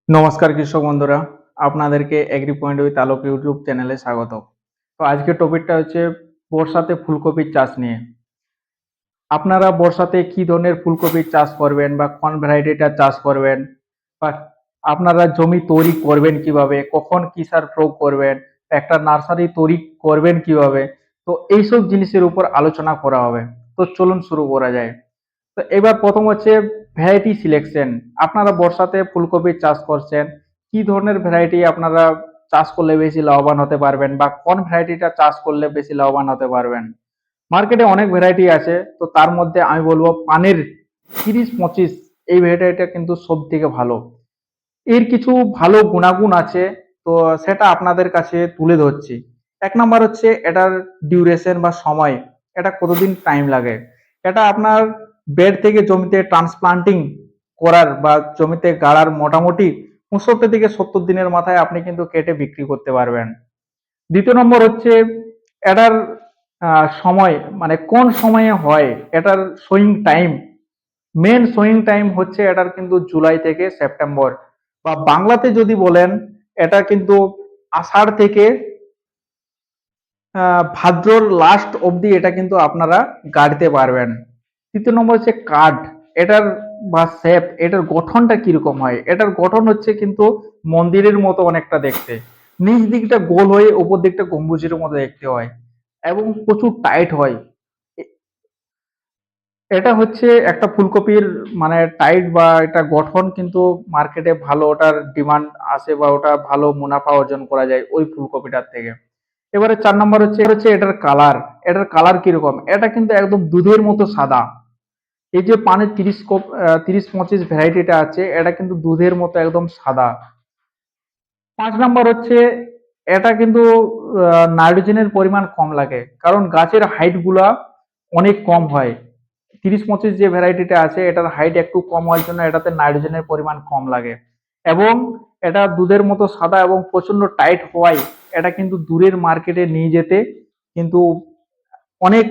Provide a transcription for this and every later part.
নমস্কার কৃষক বন্ধুরা, আপনাদেরকে agri point with Alok YouTube চ্যানেলে স্বাগত। তো আজকের টপিকটা হচ্ছে বর্ষাতে ফুলকপির চাষ নিয়ে। আপনারা বর্ষাতে কি ধরনের ফুলকপির চাষ করবেন বা কোন ভ্যারাইটিটা চাষ করবেন, বা আপনারা জমি তৈরি করবেন কিভাবে, কখন কি সার প্রয়োগ করবেন, একটা নার্সারি তৈরি করবেন কিভাবে, তো এইসব জিনিসের উপর আলোচনা করা হবে। তো চলুন শুরু করা যায়। তো এবার প্রথম হচ্ছে ভ্যারাইটি সিলেকশন। আপনারা বর্ষাতে ফুলকপির চাষ করছেন, কি ধরনের ভ্যারাইটি আপনারা চাষ করলে বেশি লাভবান হতে পারবেন বা কোন ভ্যারাইটিটা চাষ করলে বেশি লাভবান হতে পারবেন। মার্কেটে অনেক ভ্যারাইটি আছে, তো তার মধ্যে আমি বলবো পানের 30-25 এই ভ্যারাইটিটা কিন্তু সব থেকে ভালো। এর কিছু ভালো গুণাগুণ আছে, তো সেটা আপনাদের কাছে তুলে ধরছি। এক নাম্বার হচ্ছে এটার ডিউরেশন বা সময়, এটা কতদিন টাইম লাগে। এটা আপনার বেড থেকে জমিতে ট্রান্সপ্লান্টিং করার বা জমিতে গাড়ার মোটামুটি 65 থেকে 70 দিনের মাথায় আপনি কিন্তু কেটে বিক্রি করতে পারবেন। দ্বিতীয় নম্বর হচ্ছে এটার সময়, মানে কোন সময়ে হয়, এটার sowing time. Main sowing time হচ্ছে এটার কিন্তু জুলাই থেকে সেপ্টেম্বর, বা বাংলাতে যদি বলেন এটা কিন্তু আষাঢ় থেকে ভাদ্রর লাস্ট অবধি এটা কিন্তু আপনারা গাড়তে পারবেন। তৃতীয় নম্বর হচ্ছে কাঠ, এটার বা শেপ, এটার গঠনটা কিরকম হয়। এটার গঠন হচ্ছে কিন্তু মন্দিরের মতো অনেকটা দেখতে, নিচ দিকটা গোল হয়ে উপর দিকটা গম্বুজের মতো দেখতে হয় এবং প্রচুর টাইট হয়। এটা হচ্ছে একটা ফুলকপির মানে টাইট বা এটা গঠন কিন্তু মার্কেটে ভালো, ওটার ডিমান্ড আসে বা ওটা ভালো মুনাফা অর্জন করা যায় ওই ফুলকপিটার থেকে। এবারে 4 নাম্বার হচ্ছে এটার কালার। এটার কালার কিরকম, এটা কিন্তু একদম দুধের মতো সাদা। এই যে পানের 30-25 ভ্যারাইটিটা আছে, এটা কিন্তু দুধের মতো একদম সাদা। 5 নাম্বার হচ্ছে এটা কিন্তু নাইট্রোজেনের পরিমাণ কম লাগে, কারণ গাছের হাইট গুলা অনেক কম হয়। 30-25 যে ভ্যারাইটিটা আছে এটার হাইট একটু কম হওয়ার জন্য এটাতে নাইট্রোজেনের পরিমাণ কম লাগে, এবং এটা দুধের মতো সাদা এবং প্রচন্ড টাইট হওয়ায় এটা কিন্তু দূরের মার্কেটে নিয়ে যেতে কিন্তু অনেক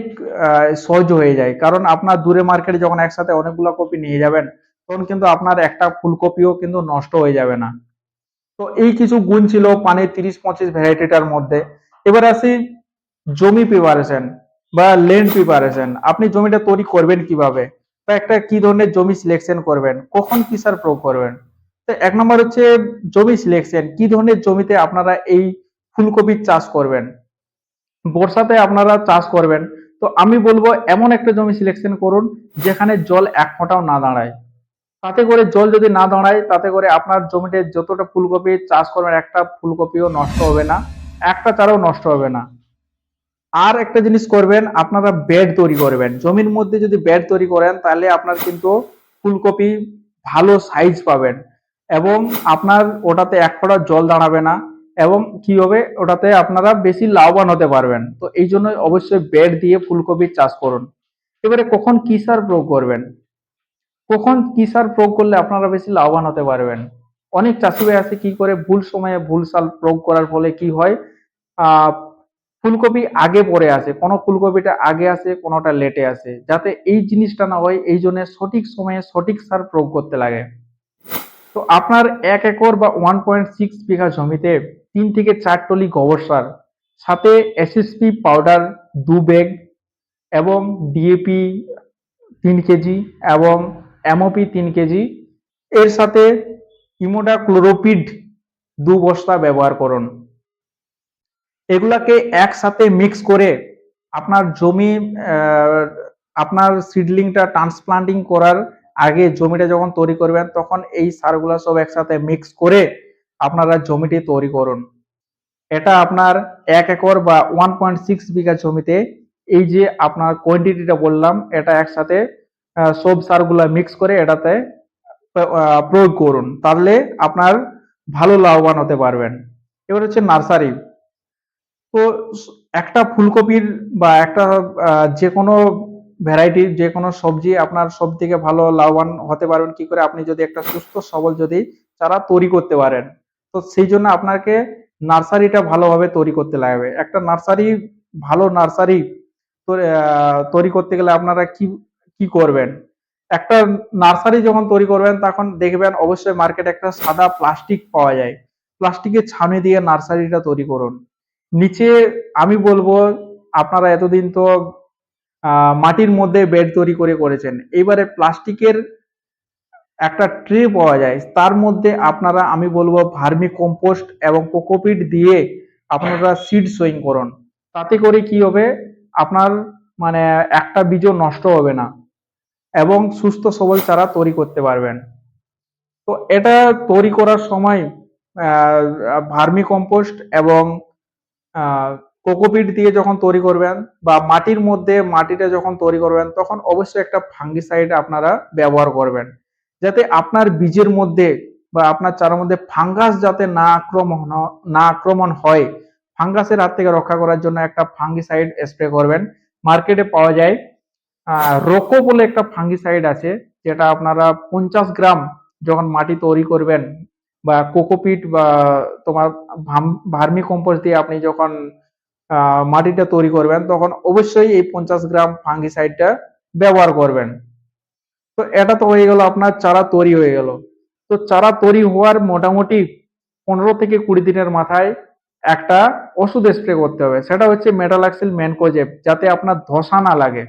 সহজ হয়ে যায়। কারণ আপনার দূরে মার্কেটে যখন একসাথে অনেকগুলো কপি নিয়ে যাবেন, তখন কিন্তু আপনার একটা ফুলকপিও কিন্তু নষ্ট হয়ে যাবে না। তো এই কিছু গুণ ছিল পানির 30-25 ভ্যারাইটিটার মধ্যে। এবার আসি জমি প্রিপারেশন বা ল্যান্ড প্রিপারেশন। আপনি জমিটা তৈরি করবেন কিভাবে, বা একটা কি ধরনের জমি সিলেকশন করবেন, কখন কি সার প্রয়োগ করবেন। তো এক নম্বর হচ্ছে জমি সিলেকশন, কি ধরনের জমিতে আপনারা এই ফুলকপির চাষ করবেন। বর্ষাতে আপনারা চাষ করবেন, তো আমি বলবো এমন একটা জমি সিলেকশন করুন যেখানে জল এক ফোঁটাও না দাঁড়ায়। তাতে করে জল যদি না দাঁড়ায়, তাতে করে আপনার জমিতে যতটা ফুলকপি চাষ করবেন একটা ফুলকপিও নষ্ট হবে না, একটা চারাও নষ্ট হবে না। আর একটা জিনিস করবেন, আপনারা বেড তৈরি করবেন। জমির মধ্যে যদি বেড তৈরি করেন তাহলে আপনার কিন্তু ফুলকপি ভালো সাইজ পাবেন, এবং আপনার ওটাতে এক ফোঁটা জল দাঁড়াবে না, এবং কি হবে ওটাতে আপনারা বেশি লাভবান হতে পারবেন। তো এই জন্য অবশ্যই বেড দিয়ে ফুলকপির চাষ করুন। এবারে কখন কি সার প্রয়োগ করবেন, কখন কি সার প্রয়োগ করলে আপনারা বেশি লাভবান হতে পারবেন। অনেক চাষি ভাই আছে কি করে ভুল সময়ে ভুল সার প্রয়োগ করার ফলে কি হয়, আহ ফুলকপি আগে পরে আসে, কোনো ফুলকপিটা আগে আসে, কোনোটা লেটে আসে। যাতে এই জিনিসটা না হয় এই জন্য সঠিক সময়ে সঠিক সার প্রয়োগ করতে লাগে। তো আপনার 1 একর বা 1.6 বিঘা জমিতে 3 থেকে 4 টলি গোবর সার, সাথে এসএসপি পাউডার 2 ব্যাগ, এবং ডিএপি 3 কেজি, এবং এমওপি 3 কেজি, এর সাথে ইমোডাক্লোরোপিড 2 বস্তা ব্যবহার করুন। এগুলাকে একসাথে মিক্স করে আপনার জমি, আহ, আপনার সিডলিংটা ট্রান্সপ্লান্টিং করার আগে জমিটা যখন তৈরি করবেন তখন এই সারগুলা সব একসাথে মিক্স করে আপনারা জমিটি তৈরি করুন। এটা আপনার 1 একর বা 1.6 বিঘা জমিতে এই যে আপনার কোয়ান্টিটিটা বললাম এটা একসাথে সব সারগুলা মিক্স করে এটাতে প্রয়োগ করুন, তাহলে আপনার ভালো লাভবান হতে পারবেন। এবার হচ্ছে নার্সারি। তো একটা ফুলকপির বা একটা যে কোনো ভ্যারাইটির যে কোনো সবজি আপনার সব থেকে ভালো লাভবান হতে পারবেন কি করে, আপনি যদি একটা সুস্থ সবল যদি চারা তৈরি করতে পারেন। তো সেই জন্য আপনাকে নার্সারিটা ভালোভাবে তৈরি করতে লাগবে। একটা নার্সারি, ভালো নার্সারি তৈরি করতে গেলে আপনারা কি কি করবেন। একটা নার্সারি যখন তৈরি করবেন তখন দেখবেন অবশ্যই মার্কেটে একটা সাদা প্লাস্টিক পাওয়া যায়, প্লাস্টিকের ছাউনি দিয়ে নার্সারিটা তৈরি করুন। নিচে আমি বলবো আপনারা এতদিন তো মাটির মধ্যে বেড তৈরি করেছেন, এইবারে প্লাস্টিকের একটা ট্রে পাওয়া যায়, তার মধ্যে আপনারা আমি বলবো ভার্মি কম্পোস্ট এবং কোকোপিট দিয়ে আপনারা সিড সোয়িং করুন। তাতে করে কি হবে, আপনার মানে একটা বীজও নষ্ট হবে না এবং সুস্থ সবল চারা তৈরি করতে পারবেন। তো এটা তৈরি করার সময় ভার্মি কম্পোস্ট এবং কোকোপিট দিয়ে যখন তৈরি করবেন বা মাটির মধ্যে মাটিটা যখন তৈরি করবেন তখন অবশ্যই একটা ফাঙ্গিসাইড আপনারা ব্যবহার করবেন, যাতে আপনার বীজের মধ্যে বা আপনার চারার মধ্যে ফাঙ্গাস যাতে না আক্রমণ হয়। ফাঙ্গাসের হাত থেকে রক্ষা করার জন্য একটা ফাঙ্গিসাইড স্প্রে করবেন। মার্কেটে পাওয়া যায় রোকো বলে একটা ফাঙ্গিসাইড আছে, যেটা আপনারা 50 গ্রাম যখন মাটি তৈরি করবেন বা কোকোপিট বা তোমার ভার্মি কম্পোস্ট দিয়ে আপনি যখন মাটিটা তৈরি করবেন তখন অবশ্যই এই 50 গ্রাম ফাঙ্গিসাইডটা ব্যবহার করবেন। তো এটা তো হয়ে গেল, আপনার চারা তৈরি হয়ে গেল। তো চারা তৈরি হওয়ার মোটামুটি 15 থেকে 20 দিনের মাথায় একটা ওষুধ স্প্রে করতে হবে, সেটা হচ্ছে মেটালাক্সিল ম্যানকোজেব, যাতে আপনার ধসা না লাগে।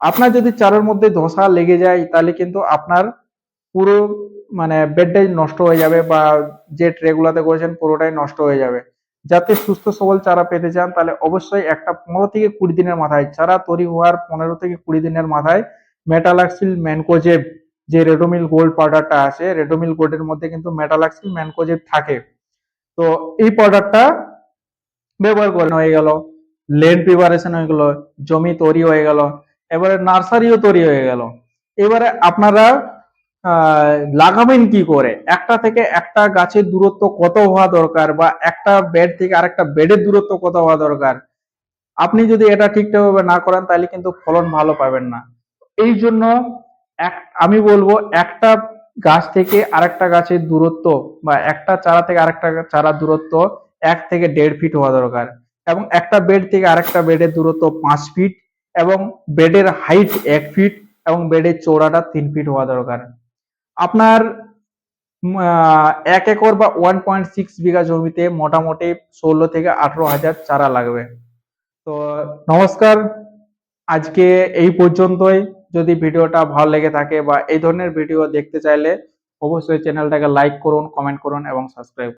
আপনার যদি চারার মধ্যে ধসা লেগে যায় তাহলে কিন্তু আপনার পুরো মানে বেডটাই নষ্ট হয়ে যাবে বা যে ট্রেগুলাতে করেছেন পুরোটাই নষ্ট হয়ে যাবে। যাতে সুস্থ সবল চারা পেতে চান তাহলে অবশ্যই একটা 15 থেকে 20 দিনের মাথায়, চারা তৈরি হওয়ার 15 থেকে 20 দিনের মাথায় মেটালাক্সিল ম্যানকোজেব, যে রেডোমিল গোল্ড পাউডারটা আছে, রেডোমিল গোল্ডের মধ্যে কিন্তু মেটালাক্সিল ম্যানকোজেব থাকে। তো এই পাউডারটা ব্যবহার করে হয়ে গেল, ল্যান্ড প্রিপারেশন হয়ে গেল, জমি তৈরি হয়ে গেল, এবারে নার্সারিও তৈরি হয়ে গেল। এবারে আপনারা লাগাবেন কি করে, একটা থেকে একটা গাছের দূরত্ব কত হওয়া দরকার বা একটা বেড থেকে আরেকটা বেডের দূরত্ব কত হওয়া দরকার, আপনি যদি এটা ঠিকঠাকভাবে না করেন তাহলে কিন্তু ফলন ভালো পাবেন না। এই জন্য এক আমি বলবো একটা গাছ থেকে আরেকটা গাছের দূরত্ব বা একটা চারা থেকে আরেকটা চারার দূরত্ব 1 থেকে 1.5 ফিট হওয়া দরকার এবং একটা বেড থেকে আরেকটা বেডের দূরত্ব 5 ফিট এবং বেডের হাইট 1 ফিট এবং বেডের চওড়াটা 3 ফিট হওয়া দরকার। আপনার 1 একর বা 1.6 বিঘা জমিতে মোটামুটি 16 থেকে 18 হাজার চারা লাগবে। তো নমস্কার, আজকে এই পর্যন্তই। যদি ভিডিওটা ভালো লেগে থাকে বা এই ধরনের ভিডিও দেখতে চাইলে অবশ্যই চ্যানেলটাকে লাইক করুন, কমেন্ট করুন এবং সাবস্ক্রাইব